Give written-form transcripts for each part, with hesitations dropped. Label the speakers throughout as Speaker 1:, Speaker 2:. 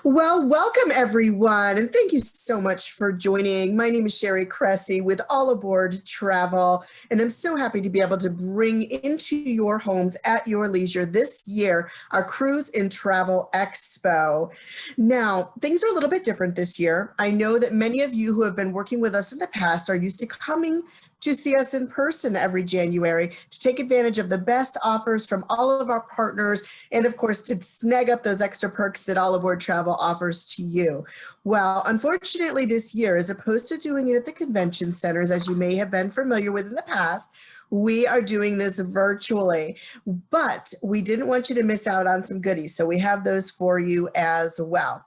Speaker 1: Well, welcome everyone, and thank you so much for joining. My name is Sherry Cressy with All Aboard Travel, and I'm so happy to be able to bring into your homes at your leisure this year our Cruise and Travel Expo. Now, things are a little bit different this year. I know that many of you who have been working with us in the past are used to coming to see us in person every January to take advantage of the best offers from all of our partners and of course to snag up those extra perks that All Aboard Travel offers to you. Well, unfortunately this year, as opposed to doing it at the convention centers, as you may have been familiar with in the past, we are doing this virtually, but we didn't want you to miss out on some goodies. So we have those for you as well.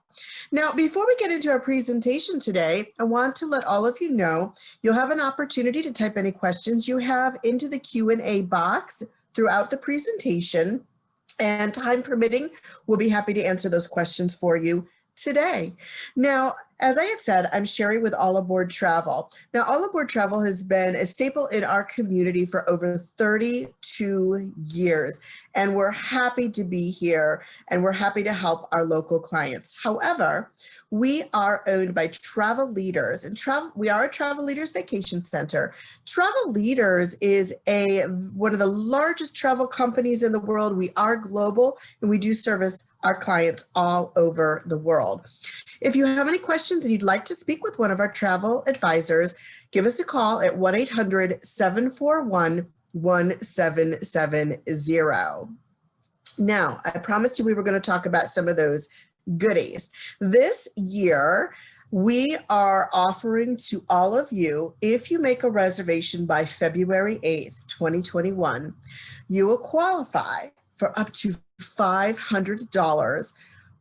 Speaker 1: Now, before we get into our presentation today, I want to let all of you know you'll have an opportunity to type any questions you have into the Q&A box throughout the presentation, and time permitting, we'll be happy to answer those questions for you today. Now, as I had said, I'm Sherry with All Aboard Travel. Now, All Aboard Travel has been a staple in our community for over 32 years, and we're happy to be here, and we're happy to help our local clients. However, we are owned by Travel Leaders, and we are a Travel Leaders Vacation Center. Travel Leaders is one of the largest travel companies in the world. We are global, and we do service our clients all over the world. If you have any questions and you'd like to speak with one of our travel advisors, give us a call at 1-800-741-1770. Now, I promised you we were going to talk about some of those goodies. This year, we are offering to all of you, if you make a reservation by February 8th, 2021, you will qualify for up to $500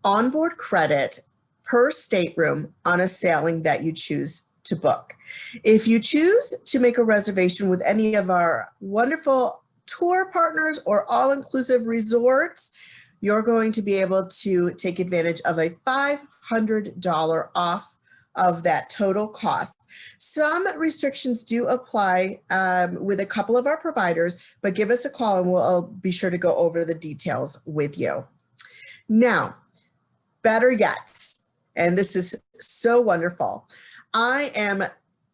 Speaker 1: onboard credit per stateroom on a sailing that you choose to book. If you choose to make a reservation with any of our wonderful tour partners or all-inclusive resorts, you're going to be able to take advantage of a $500 off of that total cost. Some restrictions do apply with a couple of our providers, but give us a call and we'll be sure to go over the details with you. Now, better yet, and this is so wonderful, I am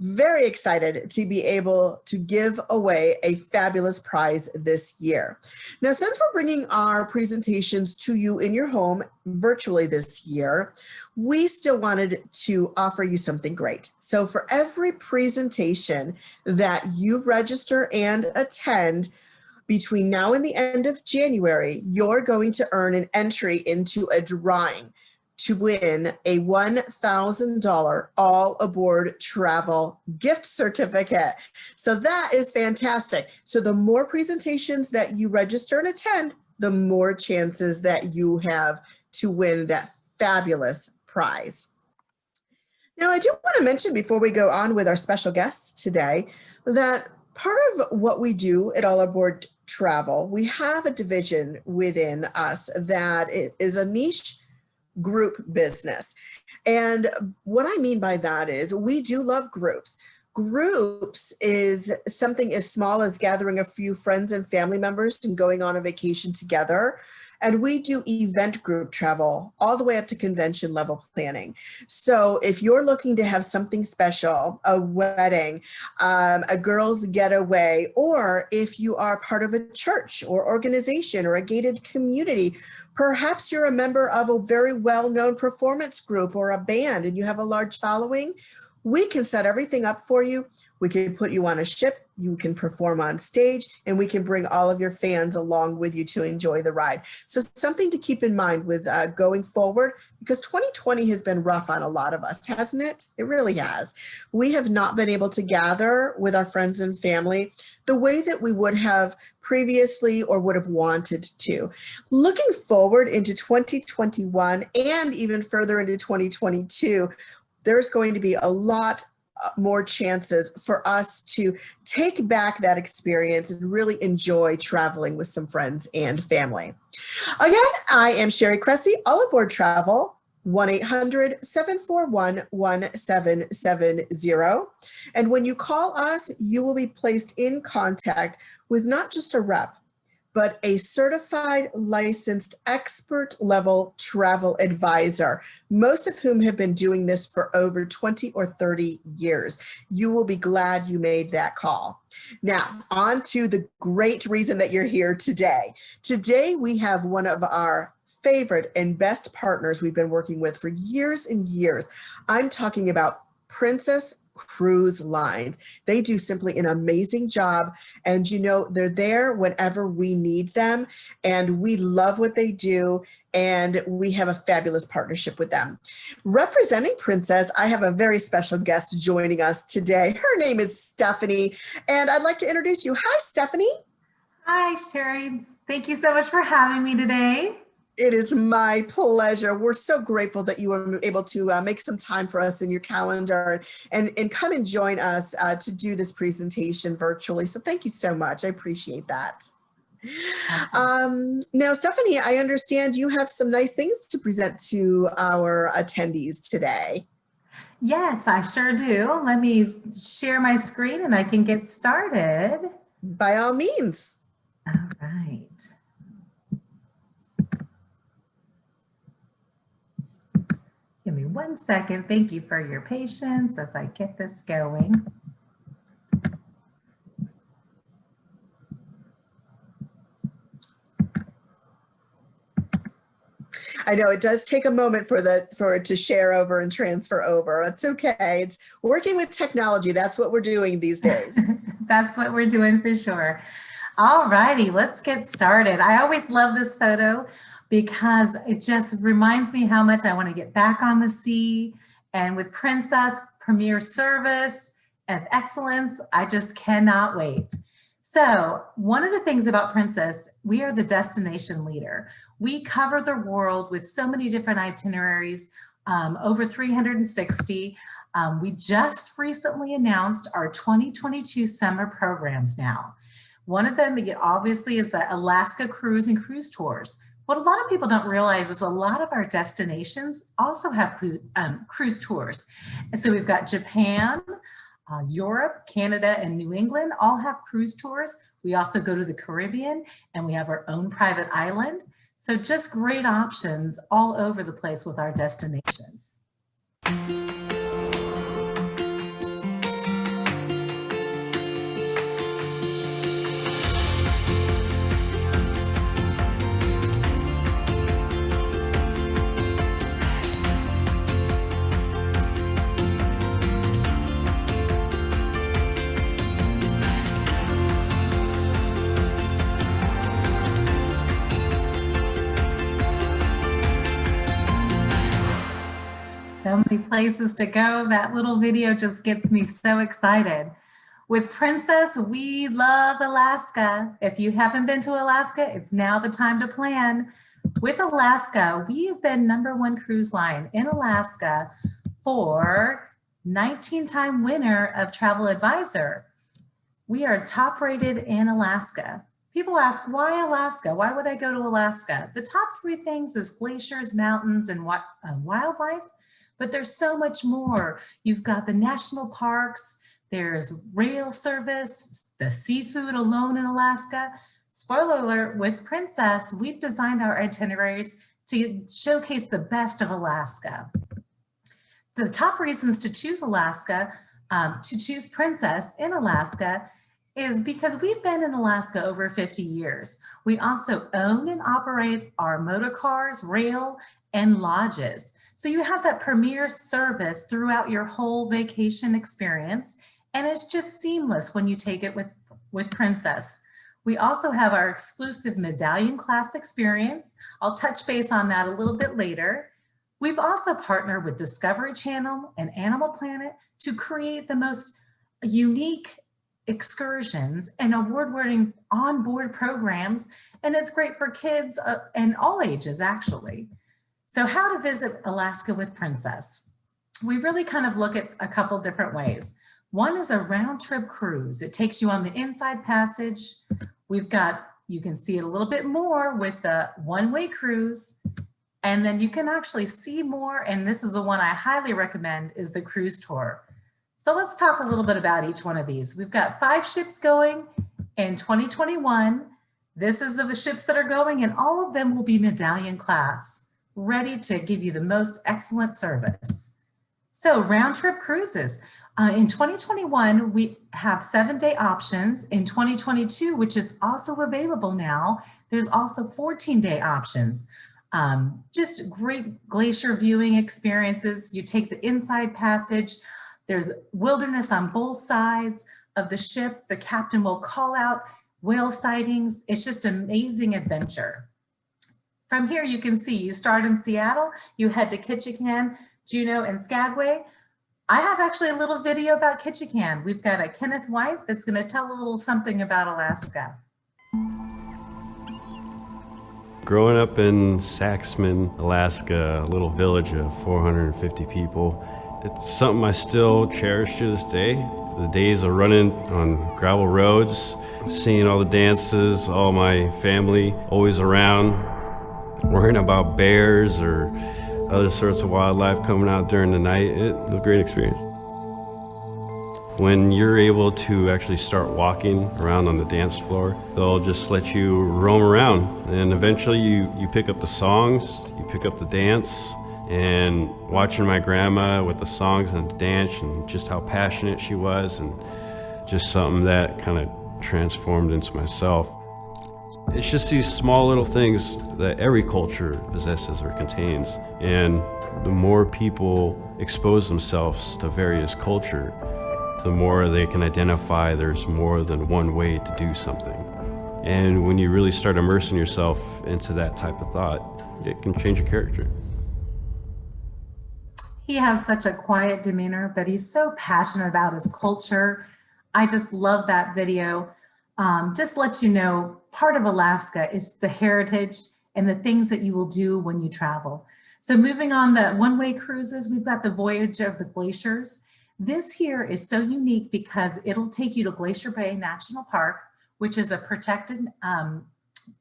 Speaker 1: very excited to be able to give away a fabulous prize this year. Now, since we're bringing our presentations to you in your home virtually this year, we still wanted to offer you something great. So for every presentation that you register and attend between now and the end of January, you're going to earn an entry into a drawing to win a $1,000 All Aboard Travel gift certificate. So that is fantastic. So the more presentations that you register and attend, the more chances that you have to win that fabulous prize. Now, I do want to mention before we go on with our special guest today that part of what we do at All Aboard Travel, we have a division within us that is a niche group business. And what I mean by that is we do love groups. Groups is something as small as gathering a few friends and family members and going on a vacation together. And we do event group travel all the way up to convention level planning. So if you're looking to have something special, a wedding, a girls' getaway, or if you are part of a church or organization or a gated community, perhaps you're a member of a very well-known performance group or a band and you have a large following, we can set everything up for you. We can put you on a ship, you can perform on stage, and we can bring all of your fans along with you to enjoy the ride. So something to keep in mind with going forward, because 2020 has been rough on a lot of us, hasn't it? It really has. We have not been able to gather with our friends and family the way that we would have previously or would have wanted to. Looking forward into 2021 and even further into 2022, there's going to be a lot more chances for us to take back that experience and really enjoy traveling with some friends and family. Again, I am Sherry Cressy, All Aboard Travel, 1-800-741-1770. And when you call us, you will be placed in contact with not just a rep, but a certified licensed expert level travel advisor, most of whom have been doing this for over 20 or 30 years. You will be glad you made that call. Now, on to the great reason that you're here today. Today, we have one of our favorite and best partners we've been working with for years and years. I'm talking about Princess Cruise Lines. They do simply an amazing job, and you know, they're there whenever we need them, and we love what they do, and we have a fabulous partnership with them. Representing Princess, I have a very special guest joining us today. Her name is Stephanie, and I'd like to introduce you. Hi, Stephanie.
Speaker 2: Hi, Sherry. Thank you so much for having me today.
Speaker 1: It is my pleasure. We're so grateful that you were able to make some time for us in your calendar and come and join us to do this presentation virtually. So thank you so much. I appreciate that. Now, Stephanie, I understand you have some nice things to present to our attendees today.
Speaker 2: Yes, I sure do. Let me share my screen and I can get started.
Speaker 1: By all means.
Speaker 2: All right. Give me 1 second. Thank you for your patience as I get this going.
Speaker 1: I know it does take a moment for it to share over and transfer over. It's okay. It's working with technology. That's what we're doing these days.
Speaker 2: That's what we're doing for sure. All righty, let's get started. I always love this photo because it just reminds me how much I want to get back on the sea. And with Princess Premier Service and Excellence, I just cannot wait. So one of the things about Princess, we are the destination leader. We cover the world with so many different itineraries, over 360. We just recently announced our 2022 summer programs now. One of them, obviously, is the Alaska Cruise and Cruise Tours. What a lot of people don't realize is a lot of our destinations also have cruise tours. And so we've got Japan, Europe, Canada, and New England all have cruise tours. We also go to the Caribbean and we have our own private island. So just great options all over the place with our destinations. So many places to go. That little video just gets me so excited. With Princess, we love Alaska. If you haven't been to Alaska, it's now the time to plan. With Alaska, we have been #1 cruise line in Alaska for 19-time winner of Travel Advisor. We are top rated in Alaska. People ask, why Alaska? Why would I go to Alaska? The top 3 things is glaciers, mountains, and wildlife. But there's so much more. You've got the national parks, there's rail service, the seafood alone in Alaska. Spoiler alert, with Princess, we've designed our itineraries to showcase the best of Alaska. The top reasons to choose Alaska, to choose Princess in Alaska, is because we've been in Alaska over 50 years. We also own and operate our motor cars, rail, and lodges. So you have that premier service throughout your whole vacation experience, and it's just seamless when you take it with Princess. We also have our exclusive medallion class experience. I'll touch base on that a little bit later. We've also partnered with Discovery Channel and Animal Planet to create the most unique excursions and award-winning onboard programs, and it's great for kids and all ages, actually. So how to visit Alaska with Princess? We really kind of look at a couple different ways. One is a round trip cruise. It takes you on the inside passage. We've got, you can see it a little bit more with the one-way cruise, and then you can actually see more, and this is the one I highly recommend, is the cruise tour. So let's talk a little bit about each one of these. We've got 5 ships going in 2021. This is the ships that are going, and all of them will be medallion class, ready to give you the most excellent service. So round trip cruises. In 2021, we have 7-day options. In 2022, which is also available now, there's also 14-day options. Just great glacier viewing experiences. You take the inside passage. There's wilderness on both sides of the ship. The captain will call out whale sightings. It's just an amazing adventure. From here, you can see you start in Seattle, you head to Ketchikan, Juneau, and Skagway. I have actually a little video about Ketchikan. We've got a Kenneth White that's going to tell a little something about Alaska.
Speaker 3: Growing up in Saxman, Alaska, a little village of 450 people, it's something I still cherish to this day. The days of running on gravel roads, seeing all the dances, all my family always around, worrying about bears or other sorts of wildlife coming out during the night. It was a great experience. When you're able to actually start walking around on the dance floor, they'll just let you roam around. And eventually you pick up the songs, you pick up the dance, and watching my grandma with the songs and the dance and just how passionate she was, and just something that kind of transformed into myself. It's just these small little things that every culture possesses or contains. And the more people expose themselves to various culture, the more they can identify there's more than one way to do something. And when you really start immersing yourself into that type of thought, it can change your character.
Speaker 2: He has such a quiet demeanor, but he's so passionate about his culture. I just love that video. Just let you know, part of Alaska is the heritage and the things that you will do when you travel. So moving on, the one-way cruises, we've got the Voyage of the Glaciers. This here is so unique because it'll take you to Glacier Bay National Park, which is a protected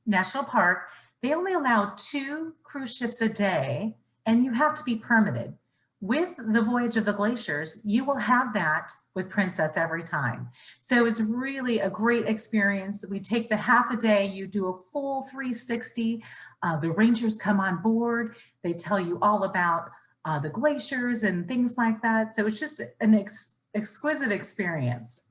Speaker 2: national park. They only allow 2 cruise ships a day, and you have to be permitted. With the Voyage of the Glaciers, you will have that with Princess every time. So it's really a great experience. We take the half a day, you do a full 360. The rangers come on board. They tell you all about the glaciers and things like that. So it's just an exquisite experience.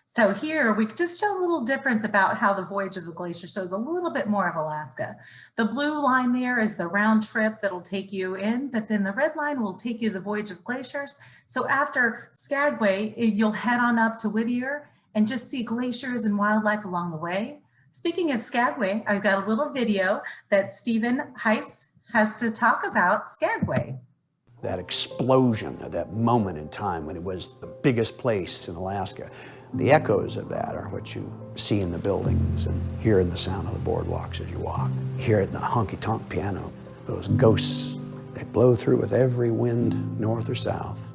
Speaker 2: So here we just show a little difference about how the Voyage of the Glacier shows a little bit more of Alaska. The blue line there is the round trip that'll take you in, but then the red line will take you to the Voyage of Glaciers. So after Skagway, you'll head on up to Whittier and just see glaciers and wildlife along the way. Speaking of Skagway, I've got a little video that Stephen Heitz has to talk about Skagway.
Speaker 4: That explosion of that moment in time when it was the biggest place in Alaska. The echoes of that are what you see in the buildings and hear in the sound of the boardwalks as you walk. Hear it in the honky-tonk piano. Those ghosts, they blow through with every wind, north or south.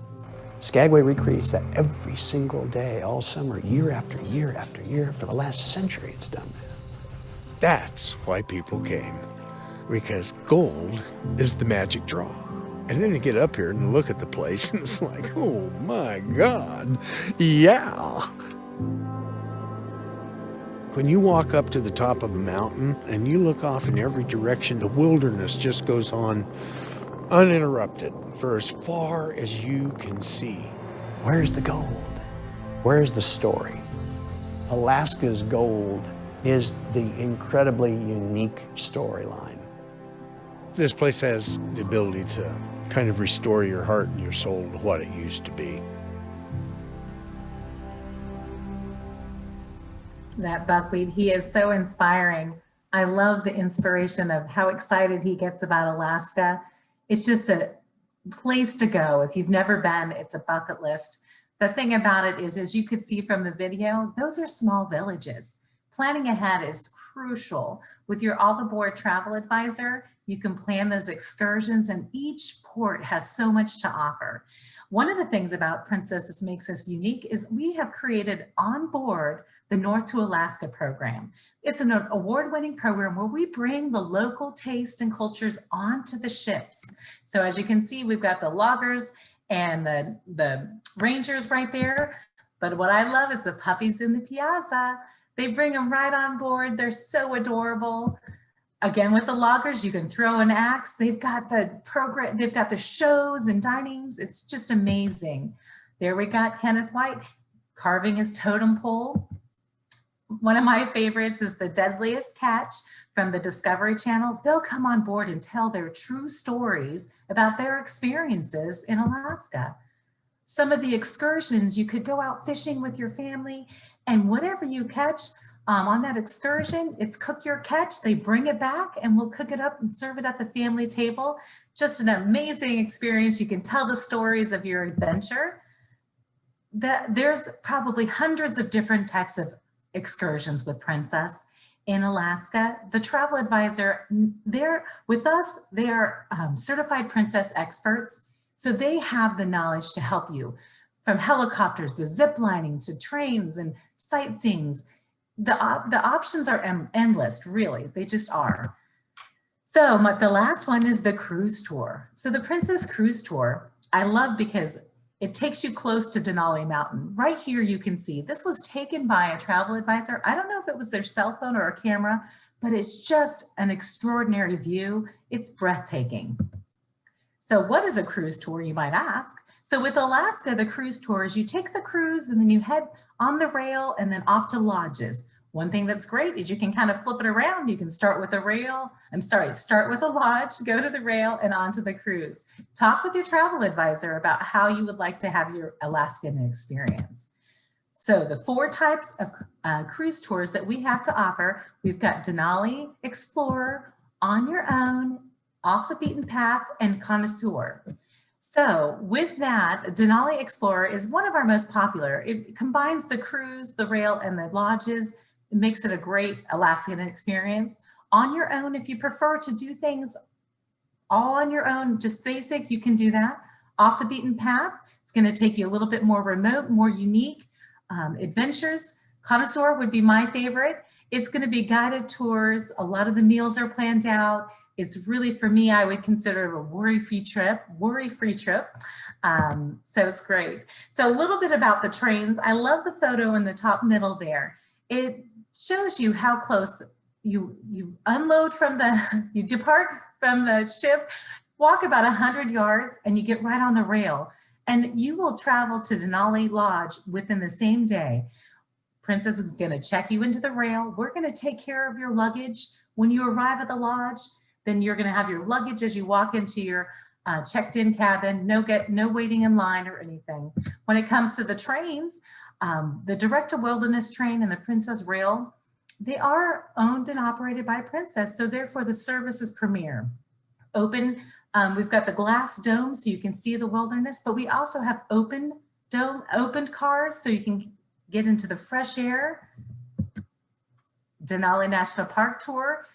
Speaker 4: Skagway recreates that every single day, all summer, year after year after year. For the last century, it's done that.
Speaker 5: That's why people came, because gold is the magic draw. And then you get up here and look at the place and it's like, oh my God, yeah. When you walk up to the top of a mountain and you look off in every direction, the wilderness just goes on uninterrupted for as far as you can see.
Speaker 4: Where's the gold? Where's the story? Alaska's gold is the incredibly unique storyline.
Speaker 5: This place has the ability to kind of restore your heart and your soul to what it used to be.
Speaker 2: That buckwheat, he is so inspiring. I love the inspiration of how excited he gets about Alaska. It's just a place to go. If you've never been, it's a bucket list. The thing about it is, as you could see from the video, those are small villages. Planning ahead is crucial. With your all-aboard travel advisor, you can plan those excursions, and each port has so much to offer. One of the things about Princess that makes us unique is we have created on board the North to Alaska program. It's an award-winning program where we bring the local taste and cultures onto the ships. So as you can see, we've got the loggers and the rangers right there. But what I love is the puppies in the piazza. They bring them right on board. They're so adorable. Again, with the loggers, you can throw an axe. They've got the program, they've got the shows and dinings. It's just amazing. There we got Kenneth White carving his totem pole. One of my favorites is the Deadliest Catch from the Discovery Channel. They'll come on board and tell their true stories about their experiences in Alaska. Some of the excursions, you could go out fishing with your family, and whatever you catch on that excursion, it's cook your catch. They bring it back and we'll cook it up and serve it at the family table. Just an amazing experience. You can tell the stories of your adventure. There's probably hundreds of different types of excursions with Princess in Alaska. The travel advisor, they're with us, they are certified Princess experts. So they have the knowledge to help you, from helicopters to zip lining to trains and sightseeing. The options are endless, really. They just are. So the last one is the cruise tour. So the Princess Cruise Tour, I love because it takes you close to Denali Mountain. Right here you can see, this was taken by a travel advisor. I don't know if it was their cell phone or a camera, but it's just an extraordinary view. It's breathtaking. So what is a cruise tour, you might ask? So with Alaska, the cruise tour is you take the cruise and then you head on the rail and then off to lodges. One thing that's great is you can kind of flip it around. You can start with a start with a lodge, go to the rail and onto the cruise. Talk with your travel advisor about how you would like to have your Alaskan experience. So the 4 types of cruise tours that we have to offer, we've got Denali, Explorer, On Your Own, Off the Beaten Path, and Connoisseur. So with that, Denali Explorer is one of our most popular. It combines the cruise, the rail, and the lodges. It makes it a great Alaskan experience. On your own, if you prefer to do things all on your own, just basic, you can do that. Off the Beaten Path, it's going to take you a little bit more remote, more unique adventures. Connoisseur would be my favorite. It's going to be guided tours. A lot of the meals are planned out. It's really, for me, I would consider it a worry-free trip. So it's great. So a little bit about the trains. I love the photo in the top middle there. It shows you how close you unload from you depart from the ship, walk about 100 yards, and you get right on the rail. And you will travel to Denali Lodge within the same day. Princess is going to check you into the rail. We're going to take care of your luggage. When you arrive at the lodge, then you're going to have your luggage as you walk into your checked-in cabin. No waiting in line or anything. When it comes to the trains, the Direct to Wilderness train and the Princess Rail, they are owned and operated by Princess, so therefore the service is premier. Open, we've got the glass dome so you can see the wilderness, but we also have opened cars so you can get into the fresh air. Denali National Park tour.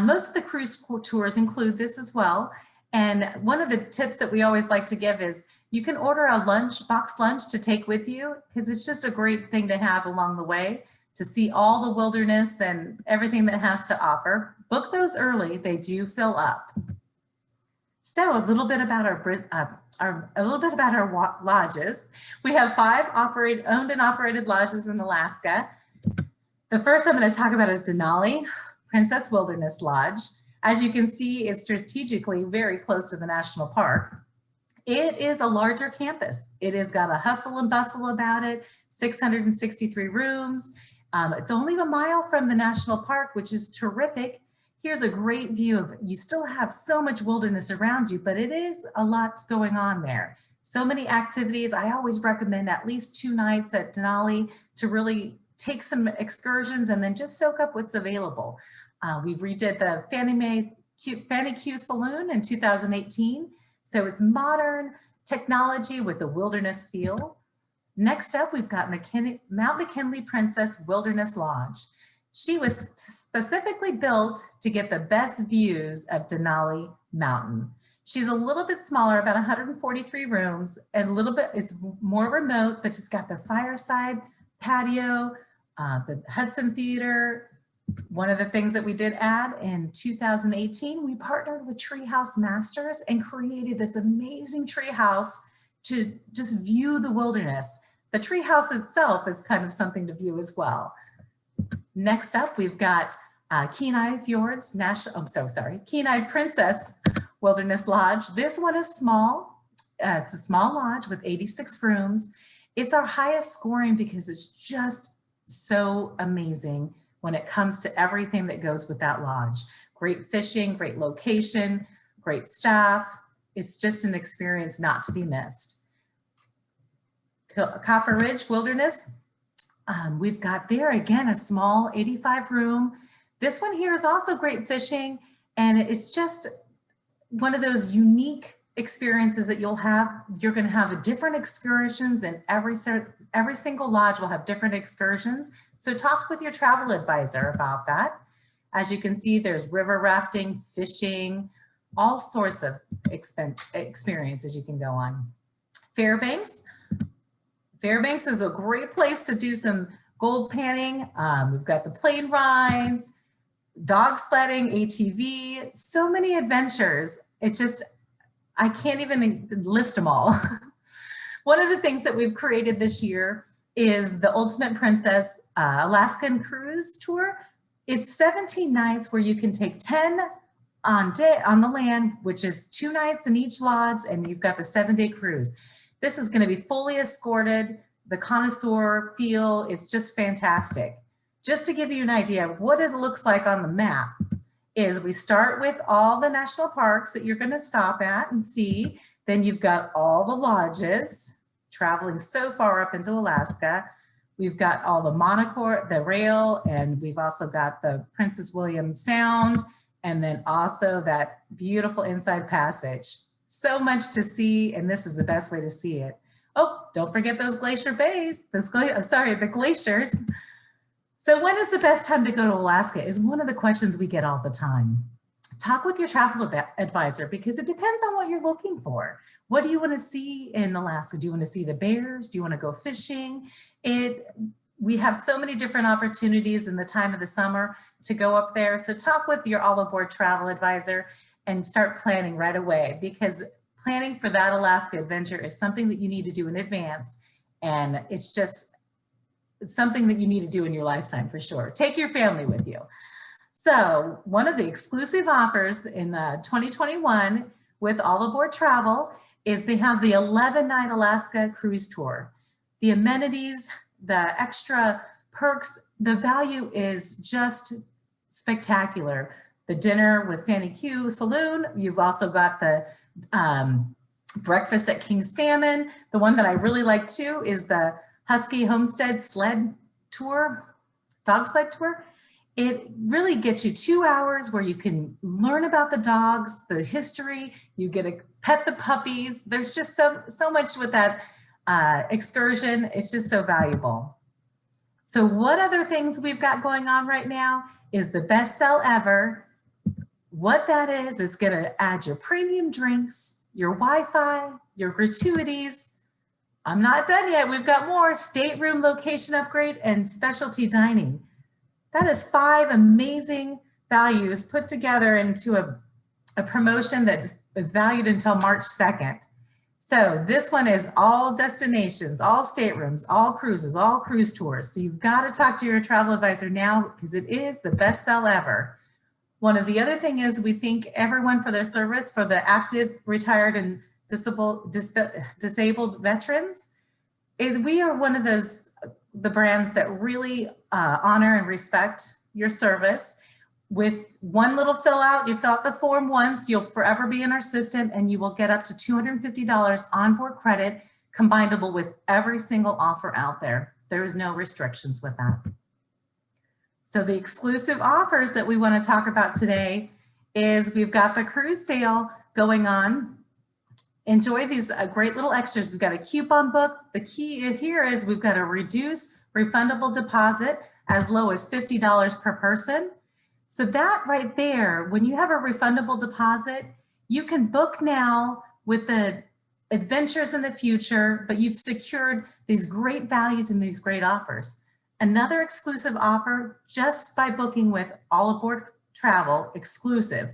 Speaker 2: Most of the cruise tours include this as well. And one of the tips that we always like to give is you can order a boxed lunch to take with you, because it's just a great thing to have along the way to see all the wilderness and everything that has to offer. Book those early, they do fill up. So a little bit about our lodges. We have 5 owned and operated lodges in Alaska. The first I'm going to talk about is Denali Princess Wilderness Lodge. As you can see, it's strategically very close to the national park. It is a larger campus. It has got a hustle and bustle about it, 663 rooms. It's only a mile from the national park, which is terrific. Here's a great view of, you still have so much wilderness around you, but it is a lot going on there. So many activities. I always recommend at least 2 nights at Denali to really take some excursions and then just soak up what's available. We redid the Fannie Q Saloon in 2018. So it's modern technology with the wilderness feel. Next up, we've got Mount McKinley Princess Wilderness Lodge. She was specifically built to get the best views of Denali Mountain. She's a little bit smaller, about 143 rooms, and it's more remote, but she's got the fireside patio, the Hudson Theater. One of the things that we did add in 2018, we partnered with Treehouse Masters and created this amazing treehouse to just view the wilderness. The treehouse itself is kind of something to view as well. Next up, we've got Kenai Fjords National, Kenai Princess Wilderness Lodge. This one is small. It's a small lodge with 86 rooms. It's our highest scoring because it's just so amazing when it comes to everything that goes with that lodge. Great fishing, great location, great staff. It's just an experience not to be missed. Copper Ridge Wilderness. We've got there again a small 85 room. This one here is also great fishing, and it's just one of those unique experiences that you'll have. You're going to have different excursions, and every single lodge will have different excursions. So talk with your travel advisor about that. As you can see, there's river rafting, fishing, all sorts of experiences you can go on. Fairbanks. Fairbanks is a great place to do some gold panning. We've got the plane rides, dog sledding, ATV, so many adventures. I can't even list them all. One of the things that we've created this year is the Ultimate Princess Alaskan Cruise Tour. It's 17 nights where you can take 10 on the land, which is 2 nights in each lodge, and you've got the 7-day cruise. This is going to be fully escorted. The connoisseur feel is just fantastic. Just to give you an idea of what it looks like on the map is we start with all the national parks that you're going to stop at and see. Then you've got all the lodges traveling so far up into Alaska. We've got all the Monocore, the rail, and we've also got the Princess William Sound, and then also that beautiful inside passage. So much to see, and this is the best way to see it. Oh, don't forget those glacier bays, the glaciers. So when is the best time to go to Alaska is one of the questions we get all the time. Talk with your travel advisor because it depends on what you're looking for. What do you want to see in Alaska? Do you want to see the bears? Do you want to go fishing? We have so many different opportunities in the time of the summer to go up there. So talk with your all aboard travel advisor and start planning right away, because planning for that Alaska adventure is something that you need to do in advance. And it's something that you need to do in your lifetime for sure. Take your family with you. So one of the exclusive offers in 2021 with All Aboard Travel is they have the 11-night Alaska cruise tour. The amenities, the extra perks, the value is just spectacular. The dinner with Fannie Q Saloon. You've also got the breakfast at King Salmon. The one that I really like too is the Husky Homestead sled tour, dog sled tour. It really gets you 2 hours where you can learn about the dogs, the history, you get to pet the puppies. There's just so much with that excursion. It's just so valuable. So what other things we've got going on right now is the best sell ever. What that is, it's gonna add your premium drinks, your Wi-Fi, your gratuities. I'm not done yet, we've got more. Stateroom location upgrade and specialty dining. That is 5 amazing values put together into a promotion that is valued until March 2nd. So this one is all destinations, all staterooms, all cruises, all cruise tours. So you've got to talk to your travel advisor now because it is the best sell ever. One of the other thing is we thank everyone for their service for the active, retired, and disabled veterans. We are one of the brands that really honor and respect your service. With one little fill out, you fill out the form once, you'll forever be in our system, and you will get up to $250 onboard credit combinable with every single offer out there. There is no restrictions with that. So the exclusive offers that we want to talk about today is we've got the cruise sale going on. Enjoy these great little extras. We've got a coupon book. The key here is we've got a reduced refundable deposit as low as $50 per person. So that right there, when you have a refundable deposit, you can book now with the adventures in the future, but you've secured these great values and these great offers. Another exclusive offer just by booking with All Aboard Travel exclusive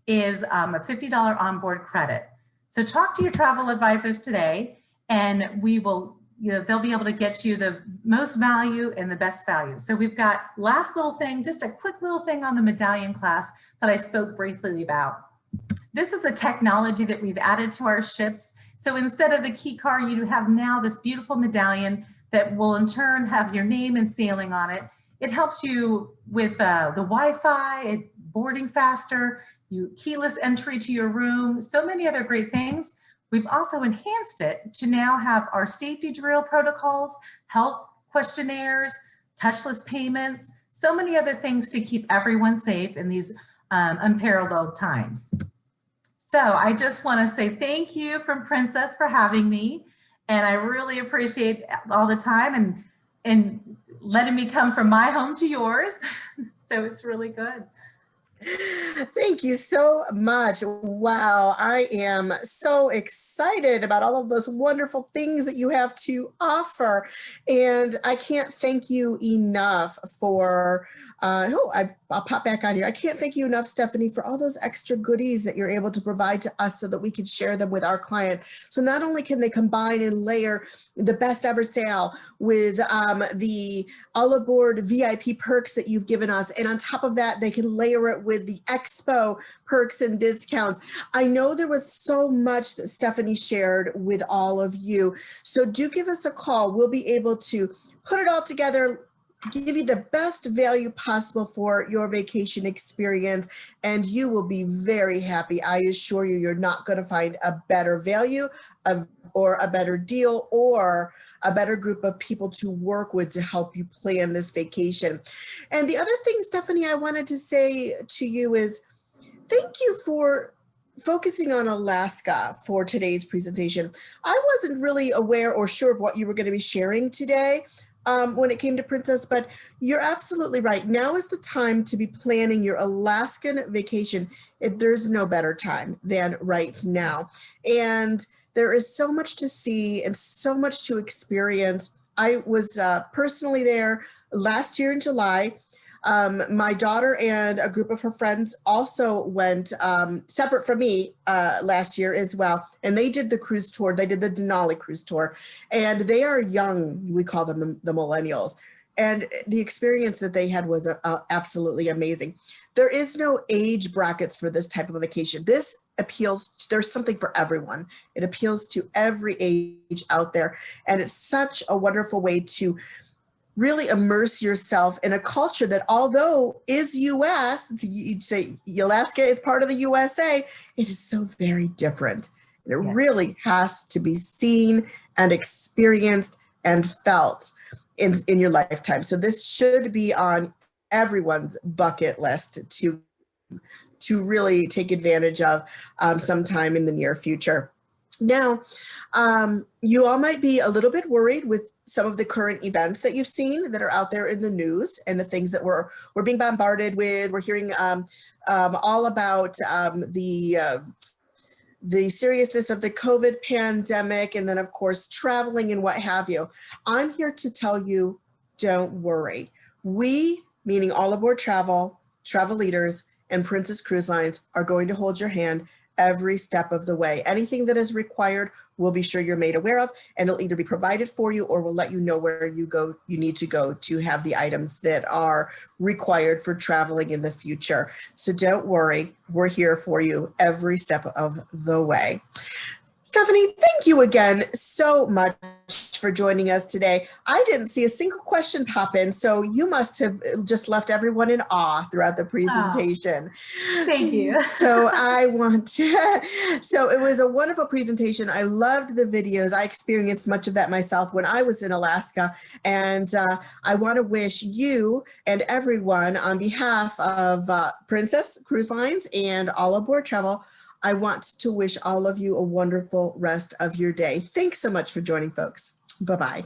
Speaker 2: is a $50 onboard credit. So talk to your travel advisors today and we will they'll be able to get you the most value and the best value. So we've got last little thing, just a quick little thing on the medallion class that I spoke briefly about. This is a technology that we've added to our ships. So instead of the key card, you have now this beautiful medallion that will in turn have your name and sailing on it. It helps you with the Wi-Fi, boarding faster, keyless entry to your room, so many other great things. We've also enhanced it to now have our safety drill protocols, health questionnaires, touchless payments, so many other things to keep everyone safe in these unparalleled times. So I just want to say thank you from Princess for having me. And I really appreciate all the time and letting me come from my home to yours. So it's really good.
Speaker 1: Thank you so much. Wow, I am so excited about all of those wonderful things that you have to offer. And I can't thank you enough for, I'll pop back on here. I can't thank you enough, Stephanie, for all those extra goodies that you're able to provide to us so that we can share them with our clients. So not only can they combine and layer the best ever sale with the all aboard VIP perks that you've given us. And on top of that, they can layer it with the Expo perks and discounts. I know there was so much that Stephanie shared with all of you. So do give us a call. We'll be able to put it all together, give you the best value possible for your vacation experience, and you will be very happy. I assure you, you're not going to find a better value or a better deal or a better group of people to work with to help you plan this vacation. And the other thing, Stephanie, I wanted to say to you is thank you for focusing on Alaska for today's presentation. I wasn't really aware or sure of what you were going to be sharing today when it came to Princess, but you're absolutely right. Now is the time to be planning your Alaskan vacation. There's no better time than right now. And there is so much to see and so much to experience. I was personally there last year in July. My daughter and a group of her friends also went separate from me last year as well. And they did the cruise tour. They did the Denali cruise tour. And they are young. We call them the millennials. And the experience that they had was absolutely amazing. There is no age brackets for this type of a vacation. This appeals, there's something for everyone. It appeals to every age out there. And it's such a wonderful way to really immerse yourself in a culture that, although is US, you'd say Alaska is part of the USA, it is so very different. And it really has to be seen and experienced and felt in your lifetime. So this should be on everyone's bucket list to really take advantage of sometime in the near future. Now, you all might be a little bit worried with some of the current events that you've seen that are out there in the news and the things that we're being bombarded with. We're hearing all about the seriousness of the COVID pandemic, and then of course traveling and what have you. I'm here to tell you, don't worry. We, meaning All Aboard Travel, travel leaders, and Princess Cruise Lines are going to hold your hand every step of the way. Anything that is required, we'll be sure you're made aware of, and it'll either be provided for you or we'll let you know where you need to go to have the items that are required for traveling in the future. So don't worry, we're here for you every step of the way. Stephanie, thank you again so much for joining us today. I didn't see a single question pop in, so you must have just left everyone in awe throughout the presentation.
Speaker 2: Oh, thank you.
Speaker 1: So it was a wonderful presentation. I loved the videos. I experienced much of that myself when I was in Alaska. And I want to wish you and everyone on behalf of Princess Cruise Lines and All Aboard Travel, I want to wish all of you a wonderful rest of your day. Thanks so much for joining, folks. Bye-bye.